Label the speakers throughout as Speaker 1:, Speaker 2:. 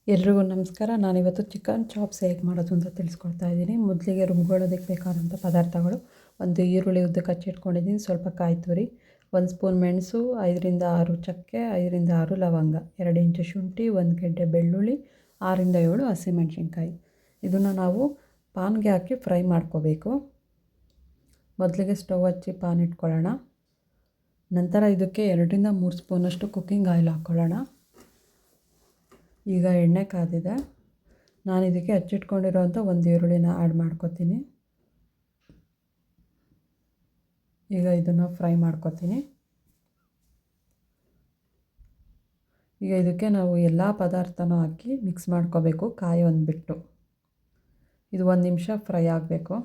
Speaker 1: ಎಲ್ರಿಗೂ ನಮಸ್ಕಾರ. ನಾನಿವತ್ತು ಚಿಕನ್ ಚಾಪ್ಸ್ ಹೇಗೆ ಮಾಡೋದು ಅಂತ ತಿಳಿಸ್ಕೊಡ್ತಾ ಇದ್ದೀನಿ. ಮೊದಲಿಗೆ ರುಬ್ಕೊಳ್ಳೋದಕ್ಕೆ ಬೇಕಾದಂಥ ಪದಾರ್ಥಗಳು: ಒಂದು ಈರುಳ್ಳಿ ಉದ್ದಕ್ಕೆ ಹಚ್ಚಿಟ್ಕೊಂಡಿದ್ದೀನಿ, ಸ್ವಲ್ಪ ಕಾಯಿ ತುರಿ, 1 ಸ್ಪೂನ್ ಮೆಣಸು, 5ರಿಂದ 6 ಚಕ್ಕೆ, 5ರಿಂದ 6 ಲವಂಗ, 2 ಇಂಚು ಶುಂಠಿ, 1 ಗೆಡ್ಡೆ ಬೆಳ್ಳುಳ್ಳಿ, 6ರಿಂದ 7 ಹಸಿಮೆಣಸಿನ್ಕಾಯಿ. ಇದನ್ನು ನಾವು ಪಾನ್ಗೆ ಹಾಕಿ ಫ್ರೈ ಮಾಡ್ಕೋಬೇಕು. ಮೊದಲಿಗೆ ಸ್ಟವ್ ಹಚ್ಚಿ ಪಾನ್ ಇಟ್ಕೊಳ್ಳೋಣ. ನಂತರ ಇದಕ್ಕೆ 2ರಿಂದ 3 ಸ್ಪೂನಷ್ಟು ಕುಕ್ಕಿಂಗ್ ಆಯಿಲ್ ಹಾಕ್ಕೊಳ್ಳೋಣ. ಈಗ ಎಣ್ಣೆ ಕಾದಿದೆ. ನಾನು ಇದಕ್ಕೆ ಹಚ್ಚಿಟ್ಕೊಂಡಿರೋಂಥ ಒಂದು ಈರುಳ್ಳಿನ ಆ್ಯಡ್ ಮಾಡ್ಕೊತೀನಿ. ಈಗ ಇದನ್ನು ಫ್ರೈ ಮಾಡ್ಕೊತೀನಿ. ಈಗ ಇದಕ್ಕೆ ನಾವು ಎಲ್ಲ ಪದಾರ್ಥನೂ ಹಾಕಿ ಮಿಕ್ಸ್ ಮಾಡ್ಕೋಬೇಕು, ಕಾಯಿ ಒಂದು ಬಿಟ್ಟು. ಇದು 1 ನಿಮಿಷ ಫ್ರೈ ಆಗಬೇಕು.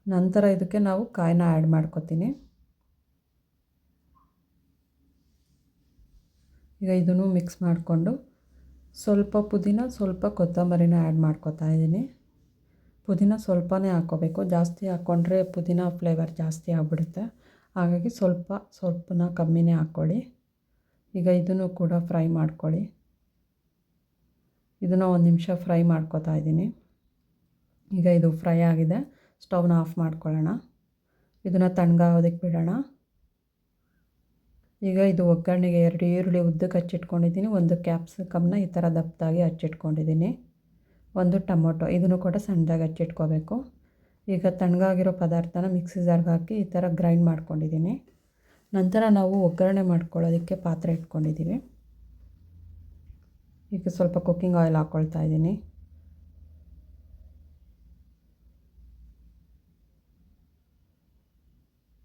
Speaker 1: ನಂತರ ಇದಕ್ಕೆ ನಾವು ಕಾಯಿನ ಆ್ಯಡ್ ಮಾಡ್ಕೊತೀನಿ. ಈಗ ಇದನ್ನು ಮಿಕ್ಸ್ ಮಾಡಿಕೊಂಡು ಸ್ವಲ್ಪ ಪುದೀನ, ಸ್ವಲ್ಪ ಕೊತ್ತಂಬರಿನ ಆ್ಯಡ್ ಮಾಡ್ಕೊತಾ ಇದ್ದೀನಿ. ಪುದೀನ ಸ್ವಲ್ಪನೇ ಹಾಕ್ಕೋಬೇಕು, ಜಾಸ್ತಿ ಹಾಕ್ಕೊಂಡ್ರೆ ಪುದೀನ ಫ್ಲೇವರ್ ಜಾಸ್ತಿ ಆಗಿಬಿಡುತ್ತೆ. ಹಾಗಾಗಿ ಸ್ವಲ್ಪನ ಕಮ್ಮಿನೇ ಹಾಕ್ಕೊಳ್ಳಿ. ಈಗ ಇದನ್ನು ಕೂಡ ಫ್ರೈ ಮಾಡ್ಕೊಳ್ಳಿ. ಇದನ್ನು 1 ನಿಮಿಷ ಫ್ರೈ ಮಾಡ್ಕೊತಾ ಇದ್ದೀನಿ. ಈಗ ಇದು ಫ್ರೈ ಆಗಿದೆ. ಸ್ಟವ್ನ ಆಫ್ ಮಾಡ್ಕೊಳ್ಳೋಣ. ಇದನ್ನು ತಣ್ಣಗಾಗೋದಕ್ಕೆ ಬಿಡೋಣ. ಈಗ ಇದು ಒಗ್ಗರಣೆಗೆ 2 ಈರುಳ್ಳಿ ಉದ್ದಕ್ಕೆ ಹಚ್ಚಿಟ್ಕೊಂಡಿದ್ದೀನಿ, 1 ಕ್ಯಾಪ್ಸಿಕಮ್ನ ಈ ಥರ ದಪ್ಪದಾಗಿ ಹಚ್ಚಿಟ್ಕೊಂಡಿದ್ದೀನಿ, 1 ಟೊಮೊಟೊ, ಇದನ್ನು ಕೂಡ ಸಣ್ಣದಾಗಿ ಹಚ್ಚಿಟ್ಕೋಬೇಕು. ಈಗ ತಣ್ಣಗಾಗಿರೋ ಪದಾರ್ಥನ ಮಿಕ್ಸಿ ಜಾರ್ಗೆ ಹಾಕಿ ಈ ಥರ ಗ್ರೈಂಡ್ ಮಾಡ್ಕೊಂಡಿದ್ದೀನಿ. ನಂತರ ನಾವು ಒಗ್ಗರಣೆ ಮಾಡ್ಕೊಳ್ಳೋದಕ್ಕೆ ಪಾತ್ರೆ ಇಟ್ಕೊಂಡಿದ್ದೀವಿ. ಈಗ ಸ್ವಲ್ಪ ಕುಕ್ಕಿಂಗ್ ಆಯಿಲ್ ಹಾಕ್ಕೊಳ್ತಾ ಇದ್ದೀನಿ.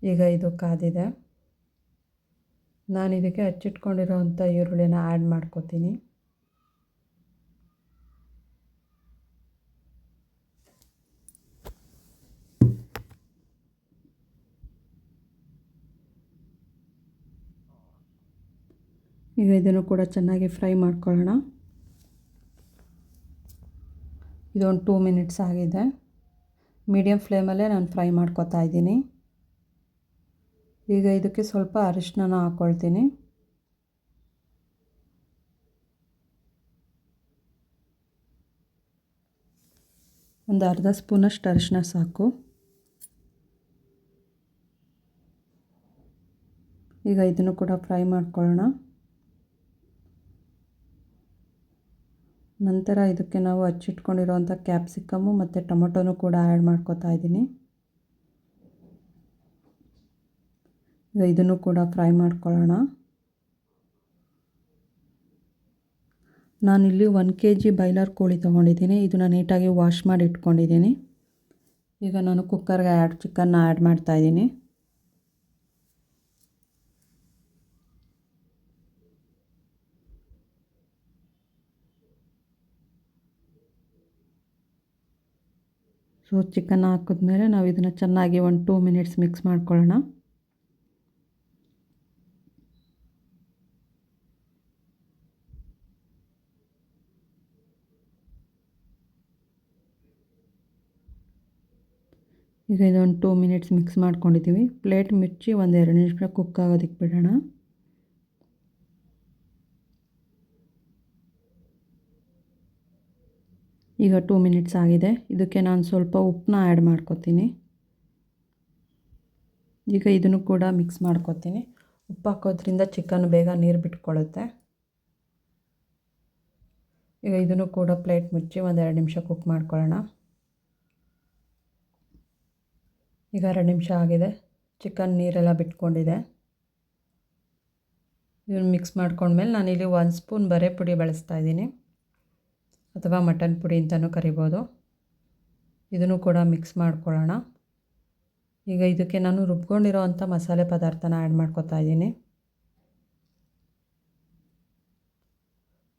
Speaker 1: ಈಗ ಇದು ಕಾದಿದೆ. ನಾನು ಇದಕ್ಕೆ ಹಚ್ಚಿಟ್ಕೊಂಡಿರೋವಂಥ ಈರುಳ್ಳಿನ ಆ್ಯಡ್ ಮಾಡ್ಕೊತೀನಿ. ಈಗ ಇದನ್ನು ಕೂಡ ಚೆನ್ನಾಗಿ ಫ್ರೈ ಮಾಡ್ಕೊಳ್ಳೋಣ. ಇದೊಂದು 2 ಮಿನಿಟ್ಸ್ ಆಗಿದೆ. ಮೀಡಿಯಮ್ ಫ್ಲೇಮಲ್ಲೇ ನಾನು ಫ್ರೈ ಮಾಡ್ಕೊತಾ ಇದ್ದೀನಿ. ಈಗ ಇದಕ್ಕೆ ಸ್ವಲ್ಪ ಅರಿಶಿನ ಹಾಕ್ಕೊಳ್ತೀನಿ. ಒಂದು ಅರ್ಧ ಸ್ಪೂನಷ್ಟು ಅರಿಶಿನ ಸಾಕು. ಈಗ ಇದನ್ನು ಕೂಡ ಫ್ರೈ ಮಾಡ್ಕೊಳ್ಳೋಣ. ನಂತರ ಇದಕ್ಕೆ ನಾವು ಹಚ್ಚಿಟ್ಕೊಂಡಿರೋವಂಥ ಕ್ಯಾಪ್ಸಿಕಮ್ಮು ಮತ್ತು ಟೊಮೊಟೊನೂ ಕೂಡ ಆ್ಯಡ್ ಮಾಡ್ಕೊತಾ ಇದ್ದೀನಿ. ಈಗ ಇದನ್ನು ಕೂಡ ಫ್ರೈ ಮಾಡ್ಕೊಳ್ಳೋಣ. ನಾನಿಲ್ಲಿ 1 kg ಬಾಯ್ಲರ್ ಕೋಳಿ ತೊಗೊಂಡಿದ್ದೀನಿ. ಇದನ್ನು ನೀಟಾಗಿ ವಾಶ್ ಮಾಡಿ ಇಟ್ಕೊಂಡಿದ್ದೀನಿ. ಈಗ ನಾನು ಕುಕ್ಕರ್ಗೆ ಚಿಕನ್ನ ಆ್ಯಡ್ ಮಾಡ್ತಾಯಿದ್ದೀನಿ. ಸೊ ಚಿಕನ್ ಹಾಕಿದ್ಮೇಲೆ ನಾವು ಇದನ್ನು ಚೆನ್ನಾಗಿ 1-2 ಮಿನಿಟ್ಸ್ ಮಿಕ್ಸ್ ಮಾಡ್ಕೊಳ್ಳೋಣ. ಈಗ ಇದೊಂದು 2 ಮಿನಿಟ್ಸ್ ಮಿಕ್ಸ್ ಮಾಡ್ಕೊಂಡಿದ್ದೀವಿ. ಪ್ಲೇಟ್ ಮುಚ್ಚಿ 1-2 ನಿಮಿಷ ಕುಕ್ ಆಗೋದಕ್ಕೆ ಬಿಡೋಣ. ಈಗ 2 ಮಿನಿಟ್ಸ್ ಆಗಿದೆ. ಇದಕ್ಕೆ ನಾನು ಸ್ವಲ್ಪ ಉಪ್ಪನ್ನ ಆ್ಯಡ್ ಮಾಡ್ಕೊತೀನಿ. ಈಗ ಇದನ್ನು ಕೂಡ ಮಿಕ್ಸ್ ಮಾಡ್ಕೊತೀನಿ. ಉಪ್ಪು ಹಾಕೋದ್ರಿಂದ ಚಿಕನ್ ಬೇಗ ನೀರು ಬಿಟ್ಕೊಳ್ಳುತ್ತೆ. ಈಗ ಇದನ್ನು ಕೂಡ ಪ್ಲೇಟ್ ಮುಚ್ಚಿ 1-2 ನಿಮಿಷ ಕುಕ್ ಮಾಡ್ಕೊಳ್ಳೋಣ. ಈಗ 2 ನಿಮಿಷ ಆಗಿದೆ. ಚಿಕನ್ ನೀರೆಲ್ಲ ಬಿಟ್ಕೊಂಡಿದೆ. ಇದನ್ನು ಮಿಕ್ಸ್ ಮಾಡ್ಕೊಂಡ್ಮೇಲೆ ನಾನಿಲ್ಲಿ 1 ಸ್ಪೂನ್ ಬರೆ ಪುಡಿ ಬಳಸ್ತಾ ಇದ್ದೀನಿ, ಅಥವಾ ಮಟನ್ ಪುಡಿ ಅಂತಲೂ ಕರಿಬೋದು. ಇದನ್ನು ಕೂಡ ಮಿಕ್ಸ್ ಮಾಡ್ಕೊಳ್ಳೋಣ. ಈಗ ಇದಕ್ಕೆ ನಾನು ರುಬ್ಕೊಂಡಿರೋವಂಥ ಮಸಾಲೆ ಪದಾರ್ಥನ ಆ್ಯಡ್ ಮಾಡ್ಕೊತಾ ಇದ್ದೀನಿ.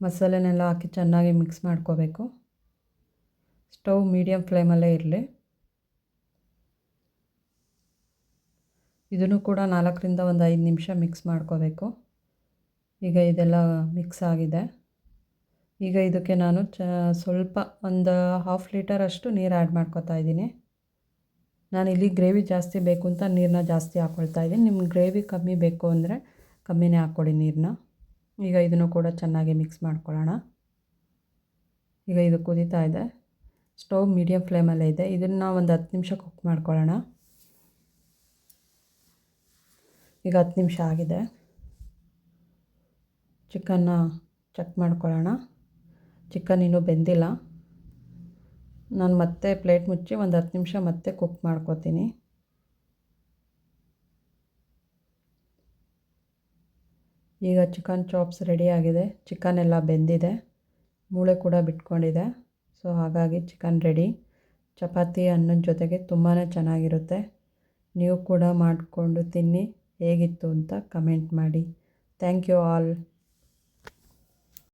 Speaker 1: ಮಸಾಲೆನೆಲ್ಲ ಹಾಕಿ ಚೆನ್ನಾಗಿ ಮಿಕ್ಸ್ ಮಾಡ್ಕೋಬೇಕು. ಸ್ಟವ್ ಮೀಡಿಯಮ್ ಫ್ಲೇಮಲ್ಲೇ ಇರಲಿ. ಇದನ್ನು ಕೂಡ 4ರಿಂದ 5 ನಿಮಿಷ ಮಿಕ್ಸ್ ಮಾಡ್ಕೋಬೇಕು. ಈಗ ಇದೆಲ್ಲ ಮಿಕ್ಸ್ ಆಗಿದೆ. ಈಗ ಇದಕ್ಕೆ ನಾನು ಸ್ವಲ್ಪ ಒಂದು 1/2 ಲೀಟರಷ್ಟು ನೀರು ಆ್ಯಡ್ ಮಾಡ್ಕೊತಾ ಇದ್ದೀನಿ. ನಾನಿಲ್ಲಿ ಗ್ರೇವಿ ಜಾಸ್ತಿ ಬೇಕು ಅಂತ ನೀರನ್ನ ಜಾಸ್ತಿ ಹಾಕ್ಕೊಳ್ತಾ ಇದ್ದೀನಿ. ನಿಮ್ಗೆ ಗ್ರೇವಿ ಕಮ್ಮಿ ಬೇಕು ಅಂದರೆ ಕಮ್ಮಿನೇ ಹಾಕ್ಕೊಳ್ಳಿ ನೀರನ್ನ. ಈಗ ಇದನ್ನು ಕೂಡ ಚೆನ್ನಾಗಿ ಮಿಕ್ಸ್ ಮಾಡ್ಕೊಳ್ಳೋಣ. ಈಗ ಇದು ಕುದೀತಾ ಇದೆ. ಸ್ಟವ್ ಮೀಡಿಯಮ್ ಫ್ಲೇಮಲ್ಲೇ ಇದೆ. ಇದನ್ನು ಒಂದು 10 ನಿಮಿಷ ಕುಕ್ ಮಾಡ್ಕೊಳ್ಳೋಣ. ಈಗ 10 ನಿಮಿಷ ಆಗಿದೆ. ಚಿಕನ್ನ ಚೆಕ್ ಮಾಡ್ಕೊಳ್ಳೋಣ. ಚಿಕನ್ ಇನ್ನೂ ಬೆಂದಿಲ್ಲ. ನಾನು ಮತ್ತೆ ಪ್ಲೇಟ್ ಮುಚ್ಚಿ ಒಂದು 10 ನಿಮಿಷ ಮತ್ತೆ ಕುಕ್ ಮಾಡ್ಕೊತೀನಿ. ಈಗ ಚಿಕನ್ ಚಾಪ್ಸ್ ರೆಡಿಯಾಗಿದೆ. ಚಿಕನ್ ಎಲ್ಲ ಬೆಂದಿದೆ, ಮೂಳೆ ಕೂಡ ಬಿಟ್ಕೊಂಡಿದೆ. ಸೊ ಹಾಗಾಗಿ ಚಿಕನ್ ರೆಡಿ. ಚಪಾತಿ ಅನ್ನದ ಜೊತೆಗೆ ತುಂಬಾ ಚೆನ್ನಾಗಿರುತ್ತೆ. ನೀವು ಕೂಡ ಮಾಡಿಕೊಂಡು ತಿನ್ನಿ. ಹೇಗಿತ್ತು ಅಂತ ಕಮೆಂಟ್ ಮಾಡಿ. Thank you all.